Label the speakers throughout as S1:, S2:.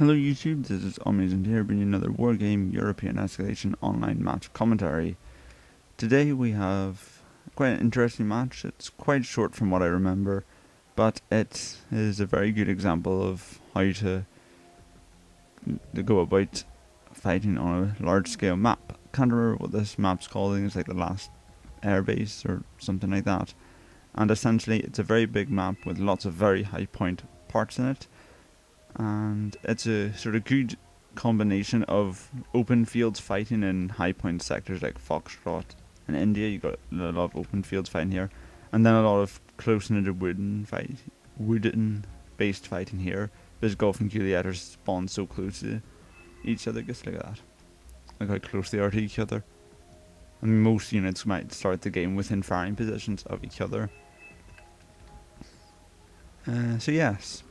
S1: Hello YouTube, this is Amazing here bringing another Wargame European Escalation online match commentary. Today we have quite an interesting match. It's quite short from what I remember, but it is a very good example of how to go about fighting on a large scale map. Can't remember what this map's called. I think it's like the last airbase or something like that. And essentially it's a very big map with lots of very high point parts in it. And it's a sort of good combination of open fields fighting in high point sectors like Foxtrot and India. You got a lot of open fields fighting here, and then a lot of close knitted wooden based fighting here. Because Gulf and Juliet are spawned so close to each other. Just look at that, look how close they are to each other. And most units might start the game within firing positions of each other. So yes.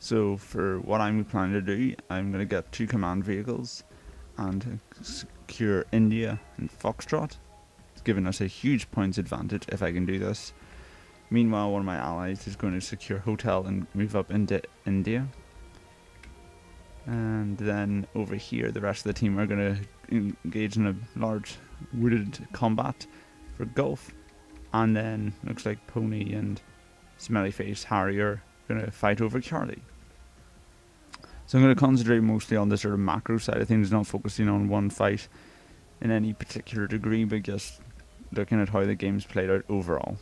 S1: So for what I'm planning to do, I'm going to get 2 command vehicles and secure India and Foxtrot. It's giving us a huge points advantage if I can do this. Meanwhile, one of my allies is going to secure Hotel and move up into India. And then over here, the rest of the team are going to engage in a large wooded combat for Gulf. And then looks like Pony and Smelly Face Harry are going to fight over Charlie. So I'm going to concentrate mostly on the sort of macro side of things, not focusing on one fight in any particular degree, but just looking at how the game's played out overall.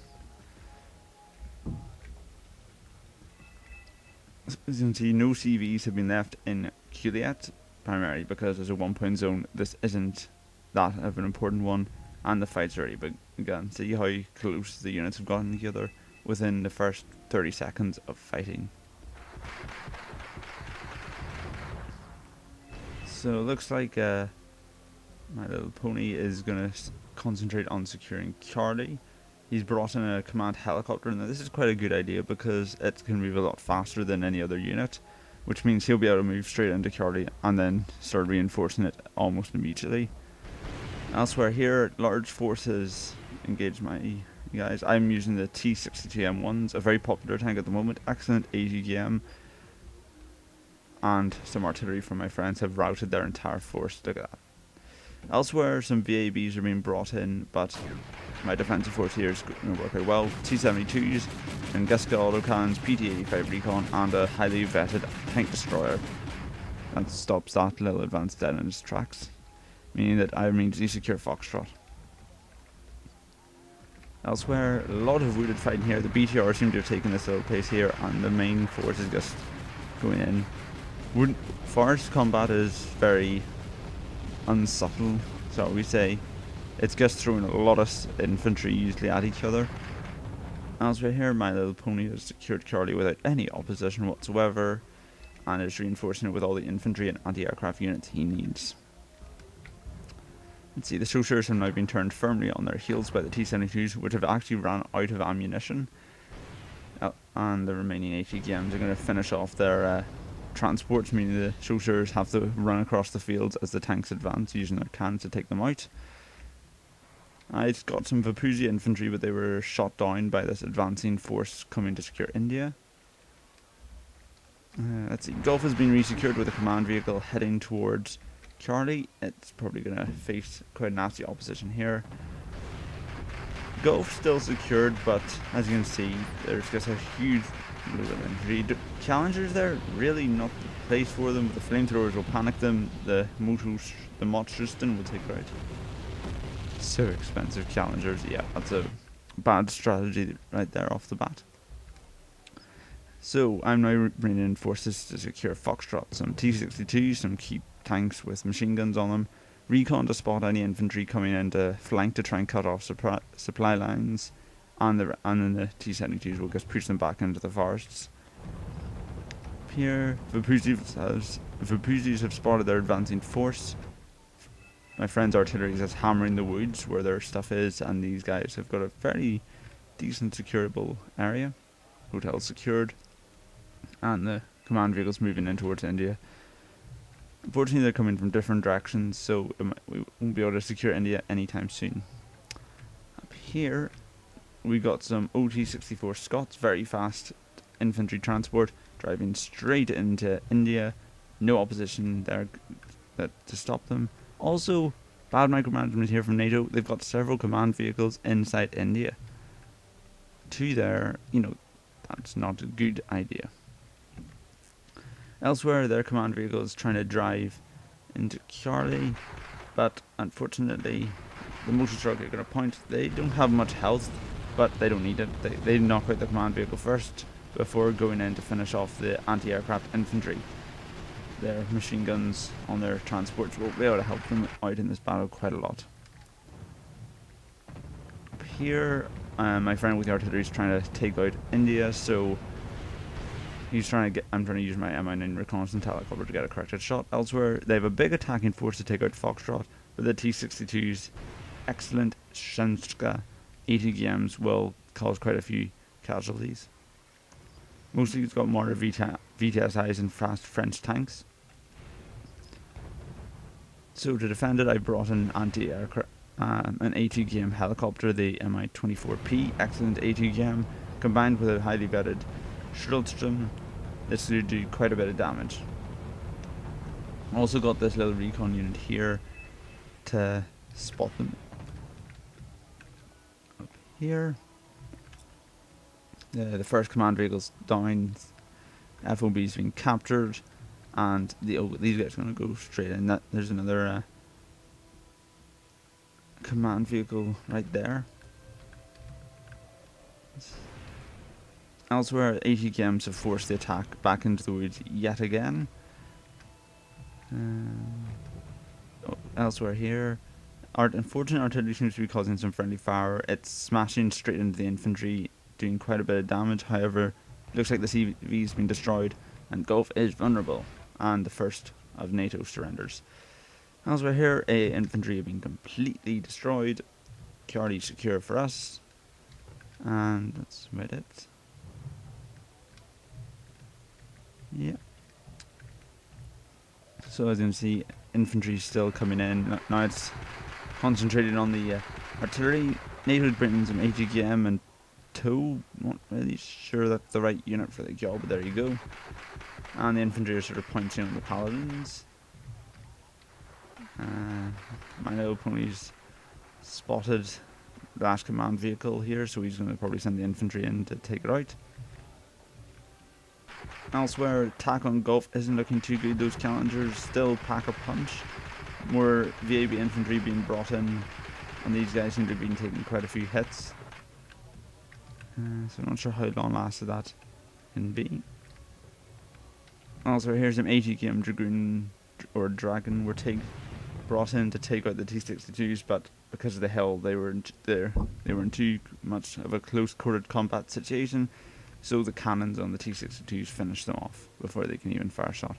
S1: As you can see, no CVs have been left in Juliet, primarily because as a 1 point zone, this isn't that of an important one, and the fight's already begun. See how close the units have gotten together within the first 30 seconds of fighting. So it looks like my little pony is going to concentrate on securing Charlie. He's brought in a command helicopter, and this is quite a good idea because it can move a lot faster than any other unit, which means he'll be able to move straight into Charlie and then start reinforcing it almost immediately. Elsewhere here, large forces engage my guys. I'm using the T62M1s, a very popular tank at the moment, excellent AGM. And some artillery from my friends have routed their entire force. Look at that. Elsewhere, some VABs are being brought in, but my defensive force here is going to work out well. T-72s and Geska autocannons, PT-85 recon, and a highly vetted tank destroyer. That stops that little advance dead in its tracks, meaning that I immediately secure Foxtrot. Elsewhere, a lot of wounded fighting here. The BTR seem to have taken this little place here, and the main force is just going in. Forest combat is very unsubtle, so we say. It's just throwing a lot of infantry usually at each other. As we're here, my little pony has secured Charlie without any opposition whatsoever, and is reinforcing it with all the infantry and anti-aircraft units he needs. Let's see, the Sociers have now been turned firmly on their heels by the T-72s, which have actually run out of ammunition. And the remaining ATGMs are going to finish off their transports, meaning the Sociers have to run across the fields as the tanks advance, using their cannons to take them out. I've got some Vapuzi infantry, but they were shot down by this advancing force coming to secure India. Let's see, Gulf has been resecured with a command vehicle heading towards Charlie. It's probably going to face quite nasty opposition here. Gulf still secured, but as you can see, there's just a huge load of infantry. Challengers there, really not the place for them. The flamethrowers will panic them. The Motristen will take out. So expensive challengers. Yeah, that's a bad strategy right there off the bat. So I'm now bringing in forces to secure Foxtrot. Some T-62s, some key tanks with machine guns on them. Recon to spot any infantry coming in to flank to try and cut off supply lines. And then the T-72s will just push them back into the forests. Here, Vapuzis have spotted their advancing force. My friend's artillery is just hammering the woods where their stuff is, and these guys have got a very decent securable area. Hotel secured, and the command vehicles moving in towards India. Unfortunately, they're coming from different directions, so we won't be able to secure India anytime soon. Up here, we got some OT-64 Scots, very fast infantry transport, driving straight into India. No opposition there to stop them. Also, bad micromanagement here from NATO. They've got several command vehicles inside India. That's not a good idea. Elsewhere, their command vehicle is trying to drive into Charlie, but unfortunately, the multi-truck are going to point. They don't have much health, but they don't need it. They knock out the command vehicle first before going in to finish off the anti-aircraft infantry. Their machine guns on their transports will be able to help them out in this battle quite a lot. Up here, my friend with the artillery is trying to take out India, so I'm trying to use my Mi-9 reconnaissance helicopter to get a corrected shot. Elsewhere, they have a big attacking force to take out Foxtrot, but the T-62's excellent Shenska ATGMs will cause quite a few casualties. Mostly it's got mortar VTSIs and fast French tanks. So to defend it, I brought an anti-aircraft, an ATGM helicopter, the Mi-24P, excellent ATGM, combined with a highly vetted Schultzstrom. This will do quite a bit of damage. Also got this little recon unit here to spot them. Up here, the first command vehicle's down, FOB's been captured, and these guys are going to go straight in. There's another command vehicle right there. Elsewhere, ATGMs have forced the attack back into the woods yet again. Elsewhere here, unfortunately artillery seems to be causing some friendly fire. It's smashing straight into the infantry, doing quite a bit of damage. However, it looks like the CV's been destroyed and Gulf is vulnerable, and the first of NATO surrenders. Elsewhere here, infantry have been completely destroyed. Charlie secure for us, and that's about it. Yeah. So as you can see, infantry still coming in. Now it's concentrated on the artillery. NATO is bringing some ATGM and tow. Not really sure that's the right unit for the job, but there you go. And the infantry are sort of pointing on the paladins. My little pony's spotted the last command vehicle here, so he's going to probably send the infantry in to take it out. Elsewhere, attack on Gulf isn't looking too good. Those challengers still pack a punch. More VAB infantry being brought in, and these guys seem to have been taking quite a few hits. So I'm not sure how long lasted that can be. Also, here's some ATGM Dragoon or Dragon were brought in to take out the T-62s, but because of the hill, they were in too much of a close-quartered combat situation. So the cannons on the T-62s finish them off before they can even fire a shot.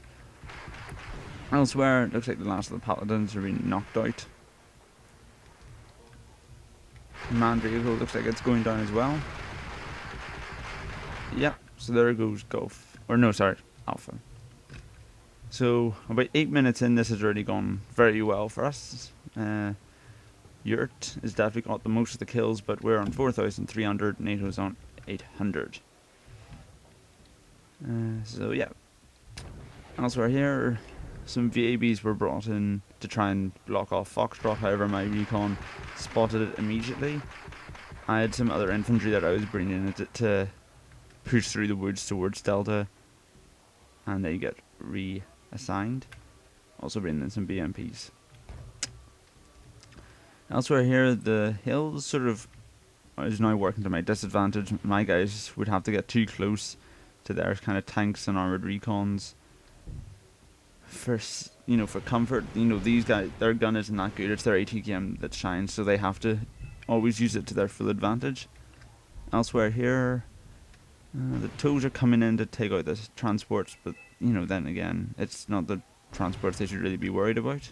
S1: Elsewhere, it looks like the last of the paladins are being knocked out. Command vehicle looks like it's going down as well. Yep, so there goes Gulf. Or no, sorry, Alpha. So about 8 minutes in, this has already gone very well for us. Yurt has definitely got the most of the kills, but we're on 4,300, NATO's on 800. So yeah. Elsewhere here, some VABs were brought in to try and block off Foxtrot. However, my recon spotted it immediately. I had some other infantry that I was bringing in to push through the woods towards Delta, and they get reassigned. Also bringing in some BMPs. Elsewhere here, the hills sort of is now working to my disadvantage. My guys would have to get too close to their kind of tanks and armored recons for comfort. These guys, their gun isn't that good. It's their ATGM that shines, so they have to always use it to their full advantage. Elsewhere here, the tows are coming in to take out the transports, but then again, it's not the transports they should really be worried about.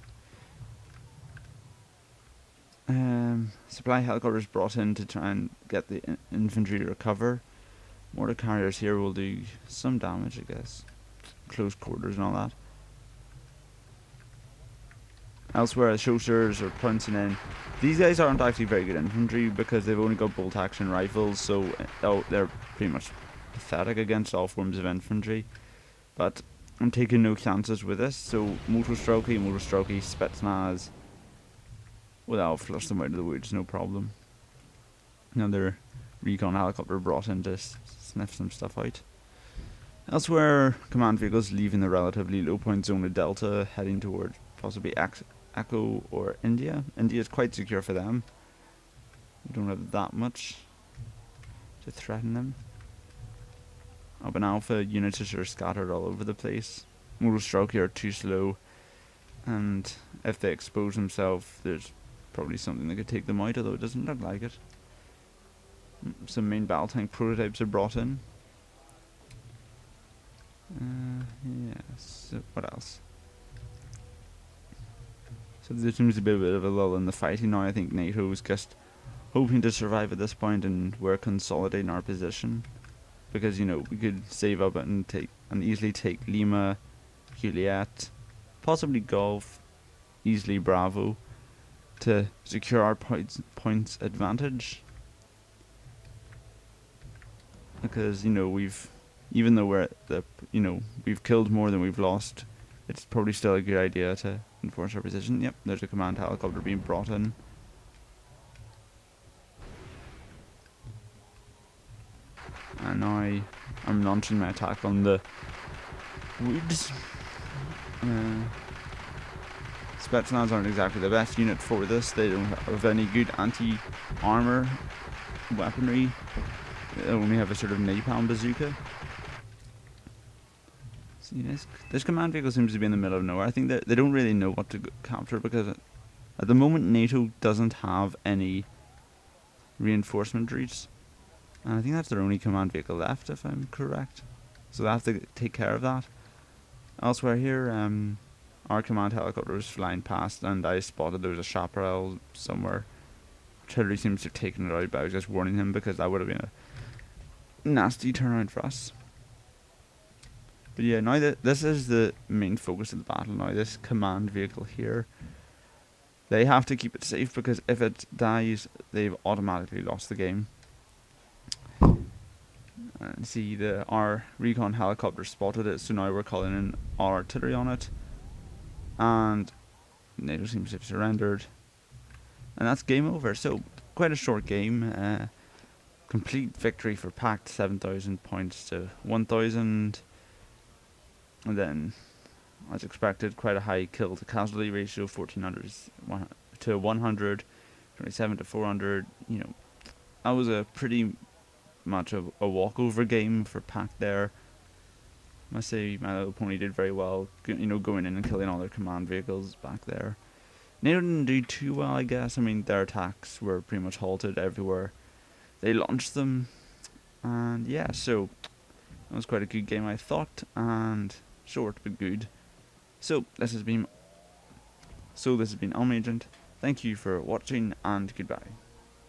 S1: Supply helicopters brought in to try and get the infantry to recover. Mortar carriers here will do some damage, I guess. Close quarters and all that. Elsewhere, the Shoshers are pouncing in. These guys aren't actually very good infantry because they've only got bolt action rifles, so they're pretty much pathetic against all forms of infantry. but I'm taking no chances with this. So Motostrokey, Spetsnaz. Well, I'll flush them out of the woods, no problem. Another recon helicopter brought in to sniff some stuff out. Elsewhere, command vehicles leaving the relatively low point zone of Delta, heading towards possibly Echo or India. India is quite secure for them. We don't have that much to threaten them. Up in Alpha, units are sort of scattered all over the place. Motostrokey are too slow, and if they expose themselves, there's probably something that could take them out, although it doesn't look like it. Some main battle tank prototypes are brought in. Yes, so what else? So there seems to be a bit of a lull in the fighting now. I think NATO is just hoping to survive at this point, and we're consolidating our position. Because, you know, we could save up and easily take Lima, Juliet, possibly Golf, easily Bravo, to secure our points advantage. Because, you know, even though we're at the, you know, we've killed more than we've lost, it's probably still a good idea to enforce our position. Yep, there's a command helicopter being brought in. And now I'm launching my attack on the woods. Spetsnaz aren't exactly the best unit for this. They don't have any good anti-armor weaponry. They only have a sort of napalm bazooka. See, this command vehicle seems to be in the middle of nowhere. I think that they don't really know what to capture, because at the moment NATO doesn't have any reinforcement routes. And I think that's their only command vehicle left, if I'm correct. So they have to take care of that. Elsewhere here, our command helicopter was flying past, and I spotted there was a chaparral somewhere. Artillery seems to have taken it out, but I was just warning him, because that would have been a nasty turnaround for us. But yeah, now that this is the main focus of the battle now, this command vehicle here. They have to keep it safe, because if it dies, they've automatically lost the game. And see, our recon helicopter spotted it, so now we're calling in our artillery on it. And NATO seems to have surrendered. And that's game over. So, quite a short game. Complete victory for Pact, 7,000 points to 1,000. And then, as expected, quite a high kill to casualty ratio, 1,400 to 100, 27 to 400. You know, that was a pretty much a walkover game for Pact there. I must say my little pony did very well, you know, going in and killing all their command vehicles back there. NATO didn't do too well, I guess. I mean, their attacks were pretty much halted everywhere they launched them. And yeah, so that was quite a good game, I thought, and short but good. So this has been Alma Agent. Thank you for watching, and goodbye.